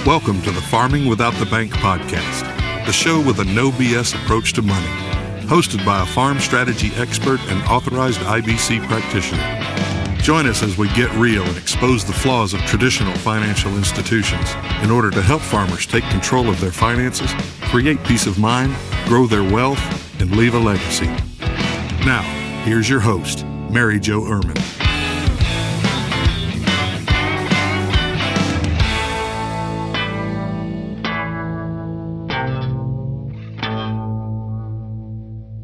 Welcome to the Farming Without the Bank podcast, the show with a no BS approach to money, hosted by a farm strategy expert and authorized IBC practitioner. Join us as we get real and expose the flaws of traditional financial institutions in order to help farmers take control of their finances, create peace of mind, grow their wealth, and leave a legacy. Now, here's your host, Mary Jo Irmen.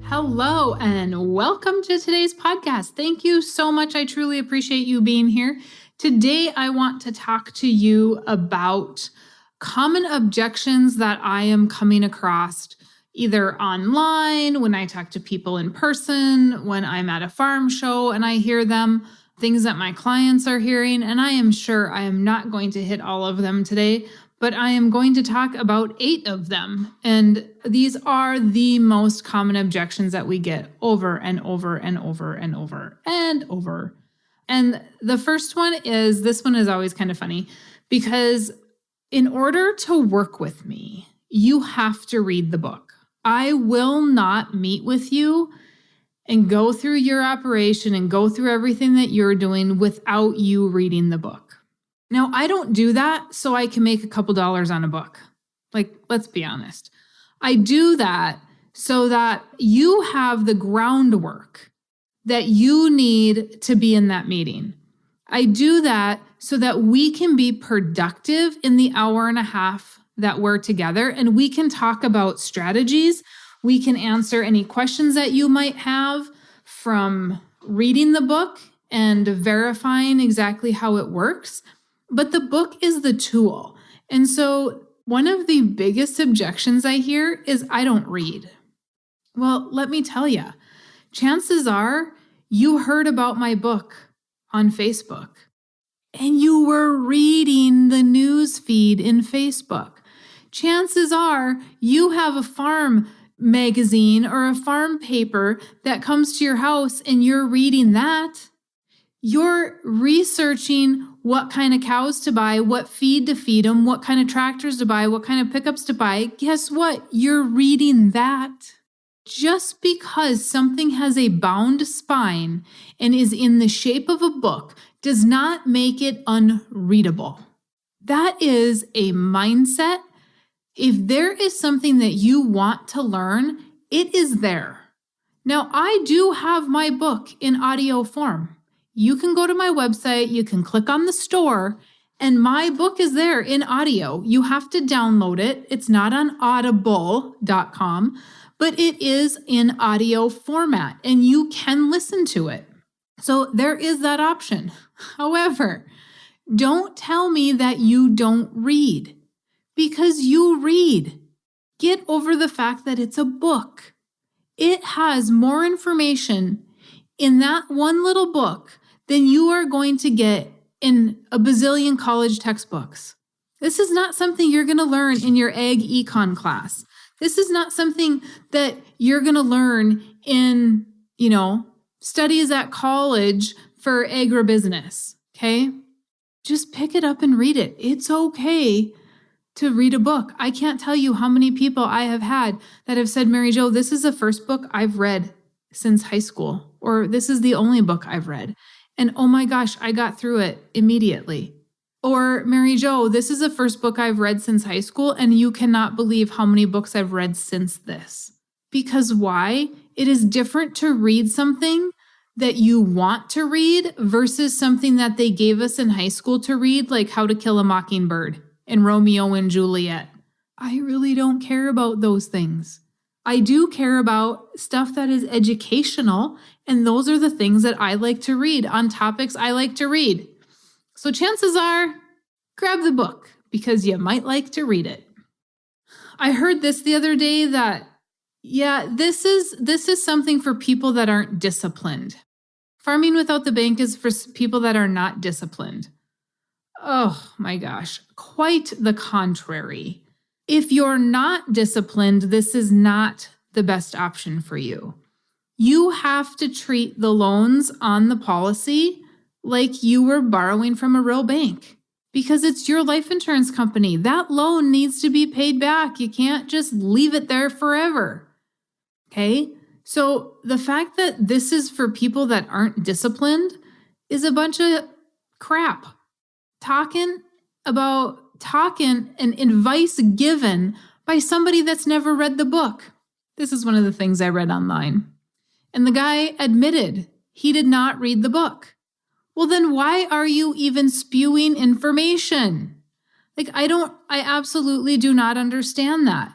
Hello and welcome to today's podcast. Thank you so much. I truly appreciate you being here. Today, I want to talk to you about common objections that I am coming across either online, when I talk to people in person, when I'm at a farm show and I hear them, things that my clients are hearing. And I am sure I am not going to hit all of them today, but I am going to talk about 8 of them. And these are the most common objections that we get over and over and over and over and over. And the first one is, this one is always kind of funny, because in order to work with me, you have to read the book. I will not meet with you and go through your operation and go through everything that you're doing without you reading the book. Now, I don't do that so I can make a couple dollars on a book. Like, let's be honest. I do that so that you have the groundwork that you need to be in that meeting. I do that so that we can be productive in the hour and a half that we're together, and we can talk about strategies. We can answer any questions that you might have from reading the book and verifying exactly how it works. But the book is the tool. And so one of the biggest objections I hear is I don't read. Well, let me tell you, chances are you heard about my book on Facebook and you were reading the news feed in Facebook. Chances are you have a farm magazine or a farm paper that comes to your house and you're reading that. You're researching what kind of cows to buy, what feed to feed them, what kind of tractors to buy, what kind of pickups to buy. Guess what? You're reading that. Just because something has a bound spine and is in the shape of a book does not make it unreadable. That is a mindset. If there is something that you want to learn, it is there. Now, I do have my book in audio form. You can go to my website, you can click on the store, and my book is there in audio. You have to download it. It's not on audible.com, but it is in audio format, and you can listen to it. So there is that option. However, don't tell me that you don't read, because you read. Get over the fact that it's a book. It has more information in that one little book than you are going to get in a bazillion college textbooks. This is not something you're going to learn in your ag econ class. This is not something that you're going to learn in, studies at college for agribusiness, okay? Just pick it up and read it. It's okay to read a book. I can't tell you how many people I have had that have said, Mary Jo, this is the first book I've read since high school, or this is the only book I've read. And oh my gosh, I got through it immediately. Or Mary Jo, this is the first book I've read since high school, and you cannot believe how many books I've read since this. Because why? It is different to read something that you want to read versus something that they gave us in high school to read, like How to Kill a Mockingbird and Romeo and Juliet. I really don't care about those things. I do care about stuff that is educational, and those are the things that I like to read on topics I like to read. So chances are, grab the book because you might like to read it. I heard this the other day that, this is something for people that aren't disciplined. Farming Without the Bank is for people that are not disciplined. Oh my gosh, quite the contrary. If you're not disciplined, this is not the best option for you. You have to treat the loans on the policy like you were borrowing from a real bank. because it's your life insurance company. That loan needs to be paid back. You can't just leave it there forever. Okay? So the fact that this is for people that aren't disciplined is a bunch of crap. Talking and advice given by somebody that's never read the book. This is one of the things I read online. And the guy admitted he did not read the book. Well, then why are you even spewing information? I absolutely do not understand that.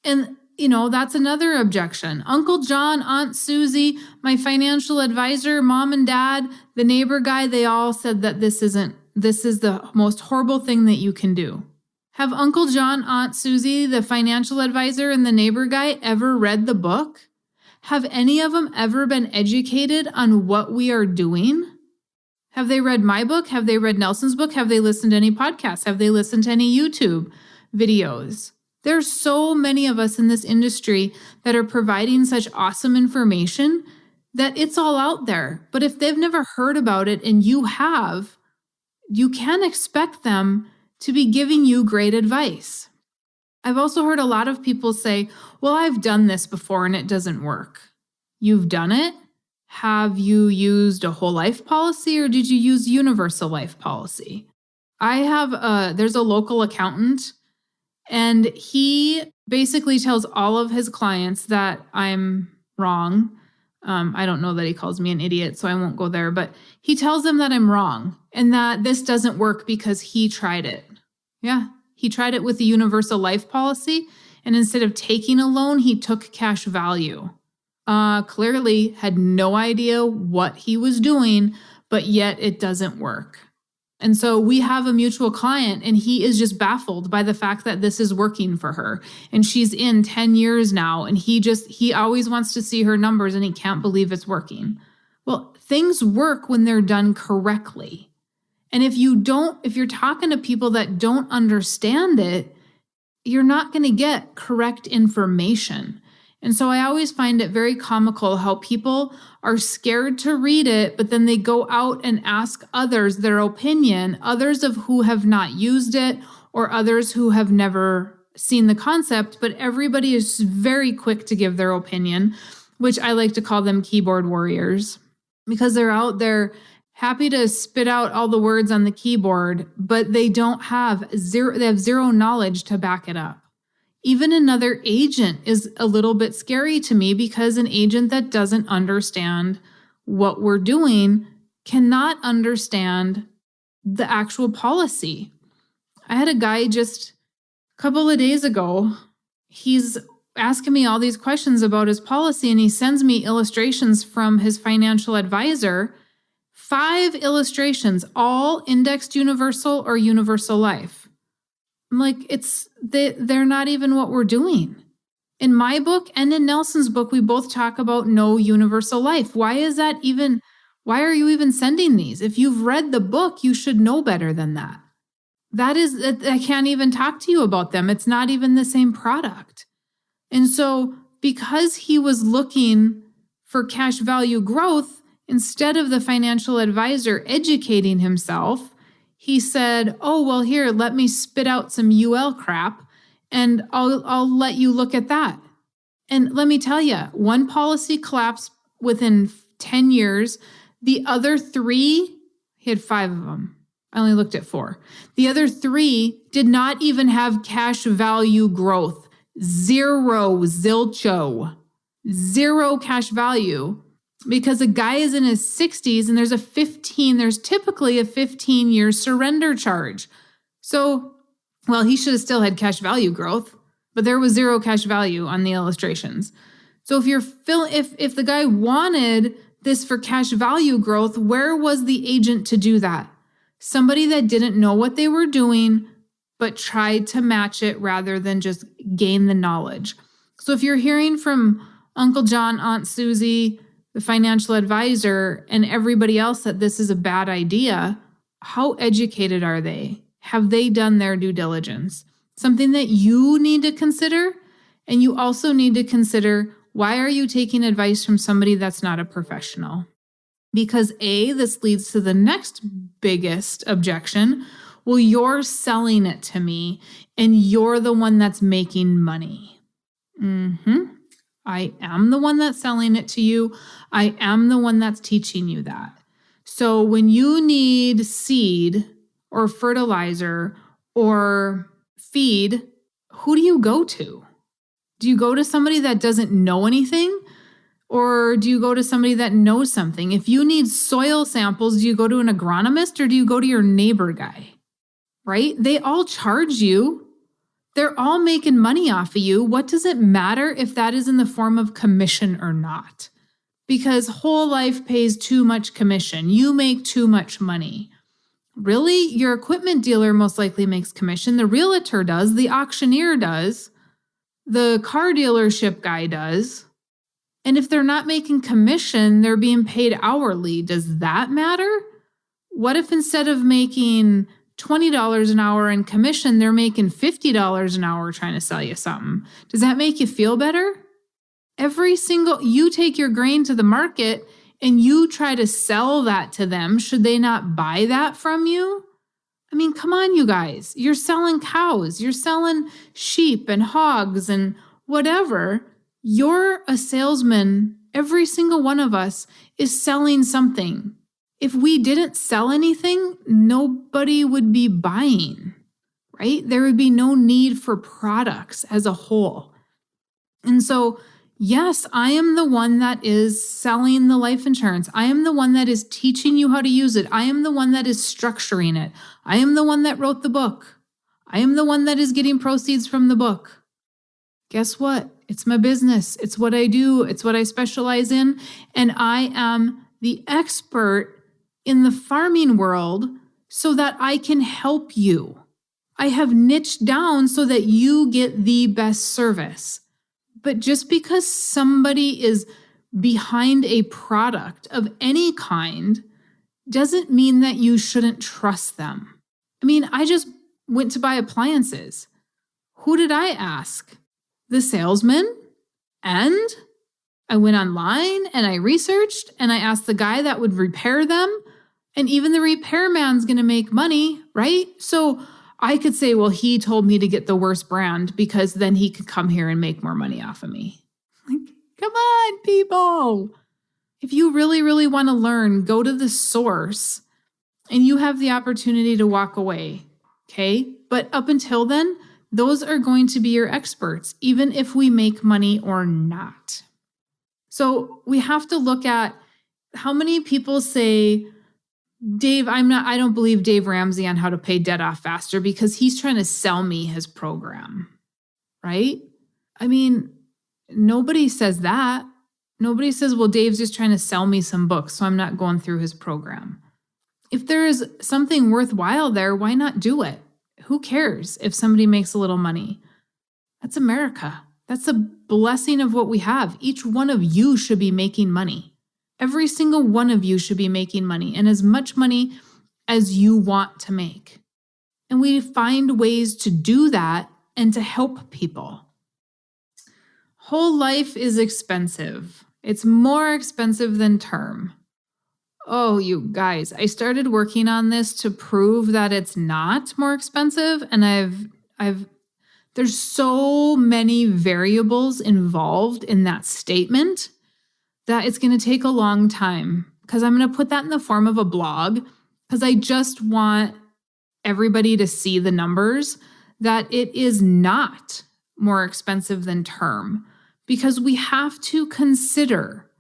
And, that's another objection. Uncle John, Aunt Susie, my financial advisor, mom and dad, the neighbor guy, they all said that this is the most horrible thing that you can do. Have Uncle John, Aunt Susie, the financial advisor, and the neighbor guy ever read the book? Have any of them ever been educated on what we are doing? Have they read my book? Have they read Nelson's book? Have they listened to any podcasts? Have they listened to any YouTube videos? There's so many of us in this industry that are providing such awesome information that it's all out there. But if they've never heard about it and you have, you can expect them to be giving you great advice. I've also heard a lot of people say, well, I've done this before and it doesn't work. You've done it? Have you used a whole life policy or did you use universal life policy? There's a local accountant and he basically tells all of his clients that I'm wrong. I don't know that he calls me an idiot, so I won't go there, but he tells them that I'm wrong and that this doesn't work because he tried it. Yeah, he tried it with the universal life policy, and instead of taking a loan, he took cash value. Clearly had no idea what he was doing, but yet it doesn't work. And so we have a mutual client and he is just baffled by the fact that this is working for her. And she's in 10 years now and he always wants to see her numbers and he can't believe it's working. Well, things work when they're done correctly. And if you're talking to people that don't understand it, you're not going to get correct information. And so I always find it very comical how people are scared to read it, but then they go out and ask others their opinion, others of who have not used it or others who have never seen the concept, but everybody is very quick to give their opinion, which I like to call them keyboard warriors, because they're out there happy to spit out all the words on the keyboard, but they have zero knowledge to back it up. Even another agent is a little bit scary to me because an agent that doesn't understand what we're doing cannot understand the actual policy. I had a guy just a couple of days ago, he's asking me all these questions about his policy and he sends me illustrations from his financial advisor, 5 illustrations, all indexed universal or universal life. I'm like, they're not even what we're doing. In my book and in Nelson's book, we both talk about no universal life. Why are you even sending these? If you've read the book, you should know better than that. I can't even talk to you about them. It's not even the same product. And so because he was looking for cash value growth, instead of the financial advisor educating himself, he said, oh, well, here, let me spit out some UL crap and I'll let you look at that. And let me tell you, one policy collapsed within 10 years. The other 3, he had 5 of them. I only looked at 4. The other 3 did not even have cash value growth. 0, zilcho. 0 cash value. Because a guy is in his 60s and there's typically a 15-year surrender charge. So, well, he should have still had cash value growth, but there was 0 cash value on the illustrations. So if the guy wanted this for cash value growth, where was the agent to do that? Somebody that didn't know what they were doing, but tried to match it rather than just gain the knowledge. So if you're hearing from Uncle John, Aunt Susie, the financial advisor, and everybody else that this is a bad idea, how educated are they? Have they done their due diligence? Something that you need to consider, and you also need to consider, why are you taking advice from somebody that's not a professional? Because this leads to the next biggest objection, Well, you're selling it to me and you're the one that's making money. I am the one that's selling it to you. I am the one that's teaching you that. So when you need seed or fertilizer or feed, who do you go to? Do you go to somebody that doesn't know anything? Or do you go to somebody that knows something? If you need soil samples, do you go to an agronomist or do you go to your neighbor guy? Right? They all charge you. They're all making money off of you. What does it matter if that is in the form of commission or not? Because whole life pays too much commission. You make too much money. Really? Your equipment dealer most likely makes commission. The realtor does. The auctioneer does. The car dealership guy does. And if they're not making commission, they're being paid hourly. Does that matter? What if instead of making $20 an hour in commission, they're making $50 an hour trying to sell you something? Does that make you feel better? You take your grain to the market and you try to sell that to them. Should they not buy that from you? I mean, come on, you guys. You're selling cows. You're selling sheep and hogs and whatever. You're a salesman. Every single one of us is selling something. If we didn't sell anything, nobody would be buying, right? There would be no need for products as a whole. And so, yes, I am the one that is selling the life insurance. I am the one that is teaching you how to use it. I am the one that is structuring it. I am the one that wrote the book. I am the one that is getting proceeds from the book. Guess what? It's my business. It's what I do. It's what I specialize in. And I am the expert in the farming world so that I can help you. I have niched down so that you get the best service. But just because somebody is behind a product of any kind doesn't mean that you shouldn't trust them. I mean, I just went to buy appliances. Who did I ask? The salesman. And I went online and I researched and I asked the guy that would repair them. And even the repairman's going to make money, right? So I could say, well, he told me to get the worst brand because then he could come here and make more money off of me. Like, come on, people. If you really, really want to learn, go to the source and you have the opportunity to walk away, okay? But up until then, those are going to be your experts, even if we make money or not. So we have to look at how many people say, Dave, I don't believe Dave Ramsey on how to pay debt off faster because he's trying to sell me his program, right? I mean, nobody says that. Nobody says, well, Dave's just trying to sell me some books, so I'm not going through his program. If there is something worthwhile there, why not do it? Who cares if somebody makes a little money? That's America. That's a blessing of what we have. Each one of you should be making money. Every single one of you should be making money, and as much money as you want to make. And we find ways to do that and to help people. Whole life is expensive. It's more expensive than term. Oh, you guys, I started working on this to prove that it's not more expensive, and there's so many variables involved in that statement that it's going to take a long time, because I'm going to put that in the form of a blog, because I just want everybody to see the numbers, that it is not more expensive than term, because we have to consider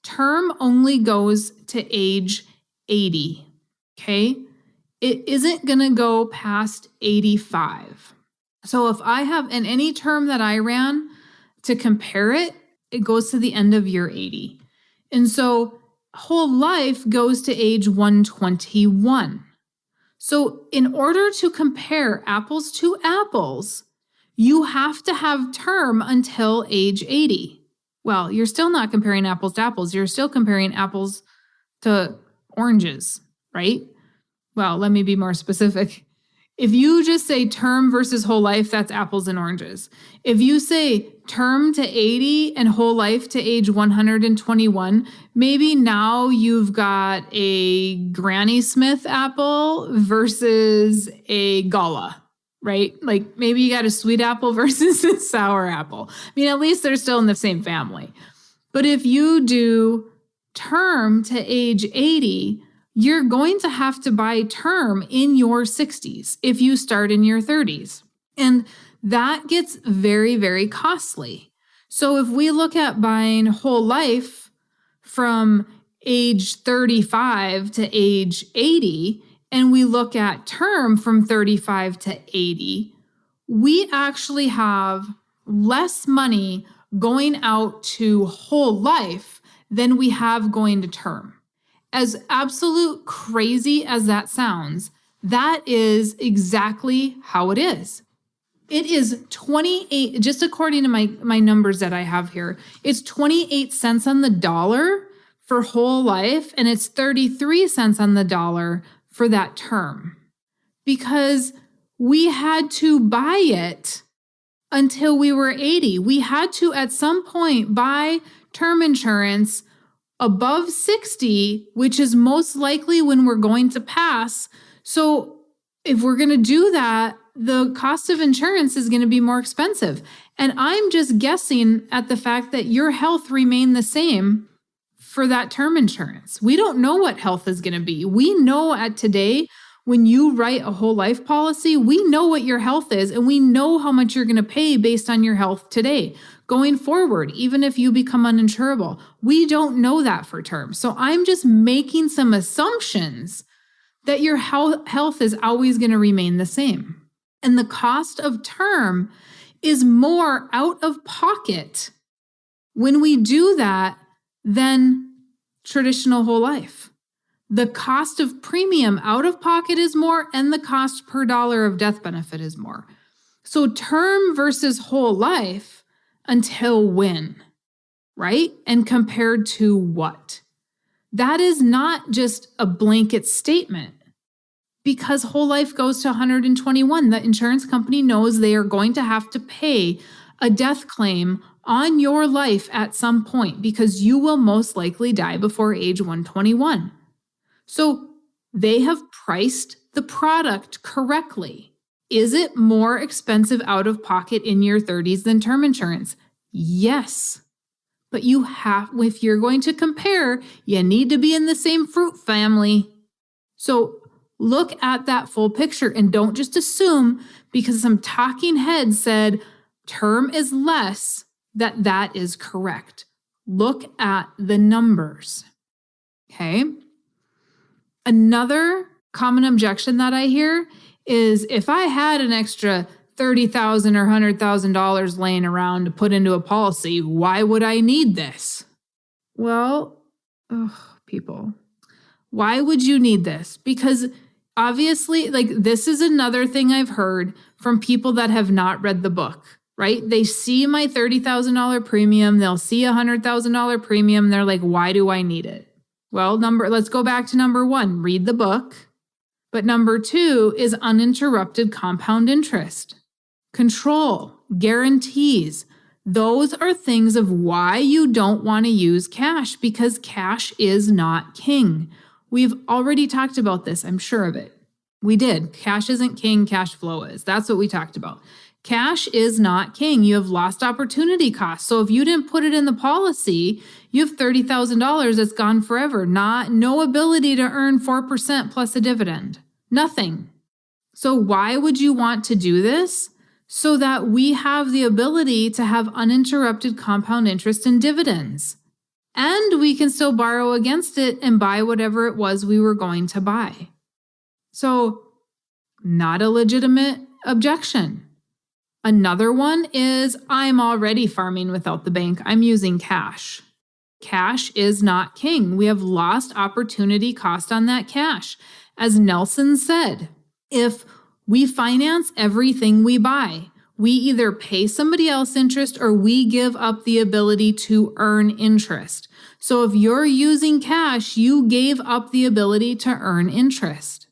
term only goes to age 80, okay? It isn't going to go past 85. So if I have, in any term that I ran to compare it, it goes to the end of year 80. And so whole life goes to age 121. So in order to compare apples to apples, you have to have term until age 80. Well, you're still not comparing apples to apples. You're still comparing apples to oranges, right? Well, let me be more specific. If you just say term versus whole life, that's apples and oranges. If you say term to 80 and whole life to age 121, maybe now you've got a Granny Smith apple versus a Gala, right? Like maybe you got a sweet apple versus a sour apple. I mean, at least they're still in the same family. But if you do term to age 80, you're going to have to buy term in your 60s if you start in your 30s. And that gets very, very costly. So if we look at buying whole life from age 35 to age 80, and we look at term from 35 to 80, we actually have less money going out to whole life than we have going to term. As absolute crazy as that sounds, that is exactly how it is. It is 28, just according to my numbers that I have here, it's 28 cents on the dollar for whole life, and it's 33 cents on the dollar for that term. Because we had to buy it until we were 80. We had to, at some point, buy term insurance above 60, which is most likely when we're going to pass. So if we're going to do that, the cost of insurance is going to be more expensive. And I'm just guessing at the fact that your health remained the same for that term insurance. We don't know what health is going to be. We know at today, when you write a whole life policy, we know what your health is, and we know how much you're going to pay based on your health today. Going forward, even if you become uninsurable, we don't know that for term. So I'm just making some assumptions that your health is always going to remain the same. And the cost of term is more out of pocket when we do that than traditional whole life. The cost of premium out of pocket is more, and the cost per dollar of death benefit is more. So term versus whole life, until when, right? And compared to what? That is not just a blanket statement, because whole life goes to 121. The insurance company knows they are going to have to pay a death claim on your life at some point, because you will most likely die before age 121. So they have priced the product correctly. Is it more expensive out of pocket in your 30s than term insurance? Yes. But you have, if you're going to compare, you need to be in the same fruit family. So look at that full picture and don't just assume because some talking head said term is less that is correct. Look at the numbers. Okay. Another common objection that I hear is, if I had an extra $30,000 or $100,000 laying around to put into a policy, why would I need this? Well, people, why would you need this? Because obviously, this is another thing I've heard from people that have not read the book, right? They see my $30,000 premium, they'll see a $100,000 premium, they're like, why do I need it? Well, let's go back to number one, read the book. But number two is uninterrupted compound interest. Control, guarantees. Those are things of why you don't want to use cash, because cash is not king. We've already talked about this, I'm sure of it. We did. Cash isn't king, cash flow is. That's what we talked about. Cash is not king. You have lost opportunity costs. So if you didn't put it in the policy, you have $30,000 that's gone forever. No ability to earn 4% plus a dividend. Nothing. So why would you want to do this? So that we have the ability to have uninterrupted compound interest and dividends. And we can still borrow against it and buy whatever it was we were going to buy. So, not a legitimate objection. Another one is, I'm already farming without the bank. I'm using cash. Cash is not king. We have lost opportunity cost on that cash. As Nelson said, if we finance everything we buy, we either pay somebody else interest or we give up the ability to earn interest. So if you're using cash, you gave up the ability to earn interest.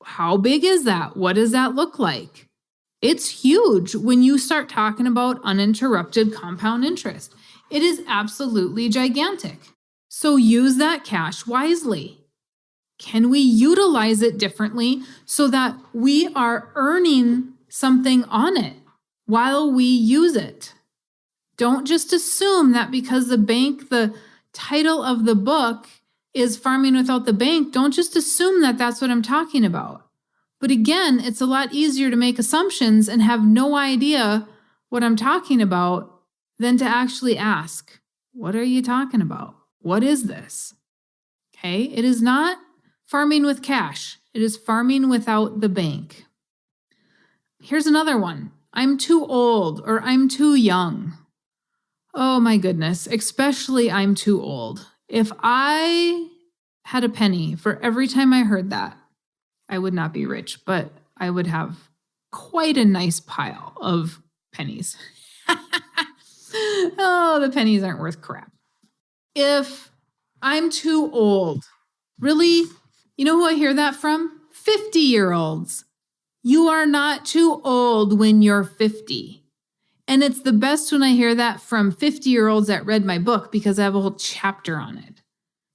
How big is that? What does that look like? It's huge when you start talking about uninterrupted compound interest. It is absolutely gigantic. So use that cash wisely. Can we utilize it differently so that we are earning something on it while we use it? Don't just assume that because the title of the book is Farming Without the Bank, don't just assume that that's what I'm talking about. But again, it's a lot easier to make assumptions and have no idea what I'm talking about than to actually ask, what are you talking about? What is this? Okay, it is not farming with cash. It is farming without the bank. Here's another one. I'm too old or I'm too young. Oh my goodness, especially I'm too old. If I had a penny for every time I heard that, I would not be rich, but I would have quite a nice pile of pennies. Oh, the pennies aren't worth crap. If I'm too old, really, you know who I hear that from? 50-year-olds. You are not too old when you're 50. And it's the best when I hear that from 50-year-olds that read my book because I have a whole chapter on it.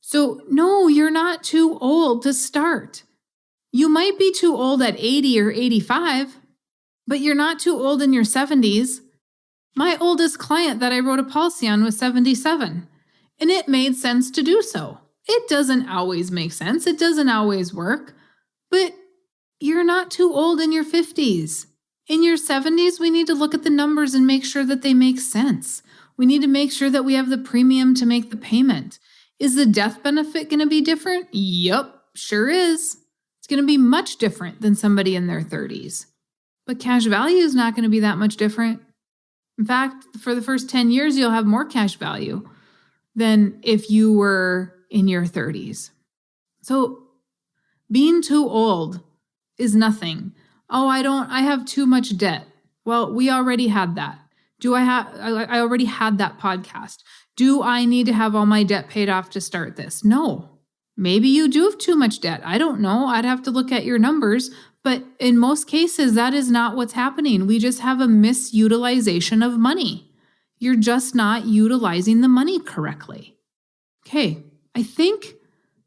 So no, you're not too old to start. You might be too old at 80 or 85, but you're not too old in your 70s. My oldest client that I wrote a policy on was 77, and it made sense to do so. It doesn't always make sense. It doesn't always work, but you're not too old in your 50s. In your 70s, we need to look at the numbers and make sure that they make sense. We need to make sure that we have the premium to make the payment. Is the death benefit going to be different? Yup, sure is. It's going to be much different than somebody in their 30s. But cash value is not going to be that much different. In fact, for the first 10 years, you'll have more cash value than if you were in your 30s. So being too old is nothing. Oh, I have too much debt. Well, we already had that. I already had that podcast. Do I need to have all my debt paid off to start this? No. Maybe you do have too much debt. I don't know. I'd have to look at your numbers. But in most cases, that is not what's happening. We just have a misutilization of money. You're just not utilizing the money correctly. Okay, I think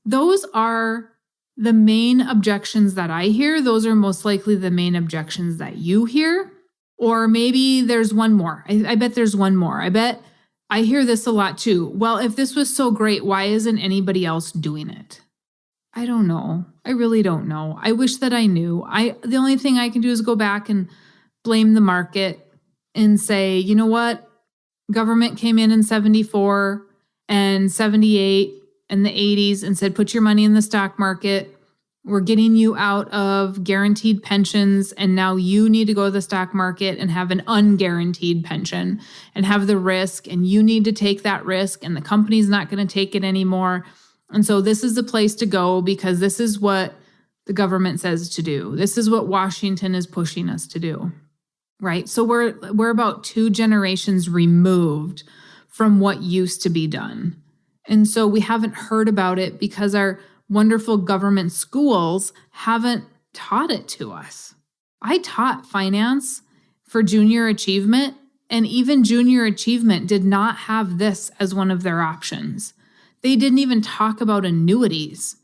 those are the main objections that I hear. Those are most likely the main objections that you hear. Or maybe there's one more. I bet there's one more. I bet I hear this a lot too. Well, if this was so great, why isn't anybody else doing it? I don't know. I really don't know. I wish that I knew. The only thing I can do is go back and blame the market and say, you know what? Government came in 74 and 78 and the 80s and said, put your money in the stock market. We're getting you out of guaranteed pensions, and now you need to go to the stock market and have an unguaranteed pension and have the risk, and you need to take that risk, and the company's not going to take it anymore. And so this is the place to go because this is what the government says to do. This is what Washington is pushing us to do, right? So we're about 2 generations removed from what used to be done. And so we haven't heard about it because our wonderful government schools haven't taught it to us. I taught finance for junior achievement, and even junior achievement did not have this as one of their options. They didn't even talk about annuities.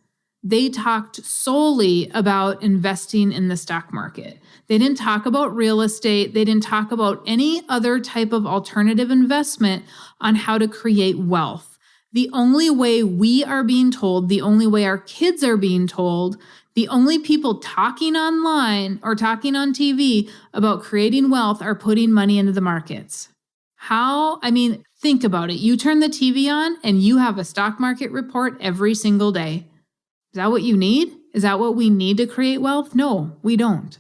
They talked solely about investing in the stock market. They didn't talk about real estate. They didn't talk about any other type of alternative investment on how to create wealth. The only way we are being told, the only way our kids are being told, the only people talking online or talking on TV about creating wealth are putting money into the markets. How? I mean, think about it. You turn the TV on and you have a stock market report every single day. Is that what you need? Is that what we need to create wealth? No, we don't.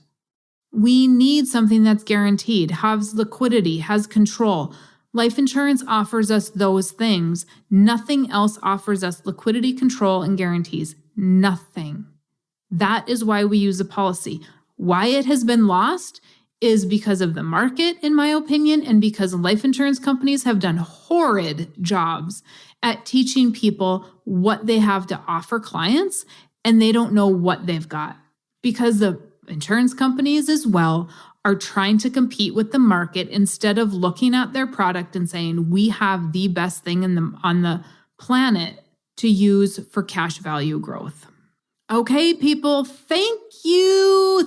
We need something that's guaranteed, has liquidity, has control. Life insurance offers us those things. Nothing else offers us liquidity, control, and guarantees. Nothing. That is why we use a policy. Why it has been lost is because of the market, in my opinion, and because life insurance companies have done horrid jobs at teaching people what they have to offer clients, and they don't know what they've got because the insurance companies as well are trying to compete with the market instead of looking at their product and saying, we have the best thing on the planet to use for cash value growth. Okay, people, thank you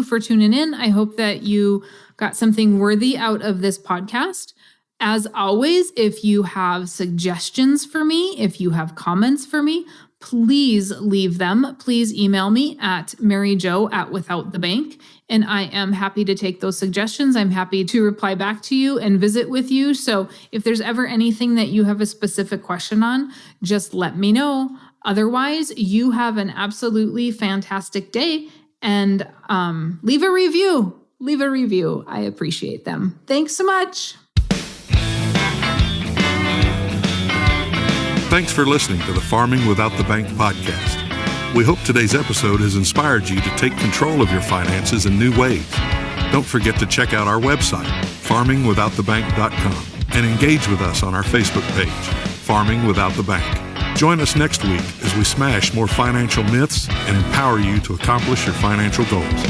for tuning in. I hope that you got something worthy out of this podcast. As always, if you have suggestions for me, if you have comments for me, please leave them. Please email me at maryjo@withoutthebank, and I am happy to take those suggestions. I'm happy to reply back to you and visit with you. So if there's ever anything that you have a specific question on, just let me know. Otherwise, you have an absolutely fantastic day, and leave a review. Leave a review. I appreciate them. Thanks so much. Thanks for listening to the Farming Without the Bank podcast. We hope today's episode has inspired you to take control of your finances in new ways. Don't forget to check out our website, farmingwithoutthebank.com, and engage with us on our Facebook page, Farming Without the Bank. Join us next week as we smash more financial myths and empower you to accomplish your financial goals.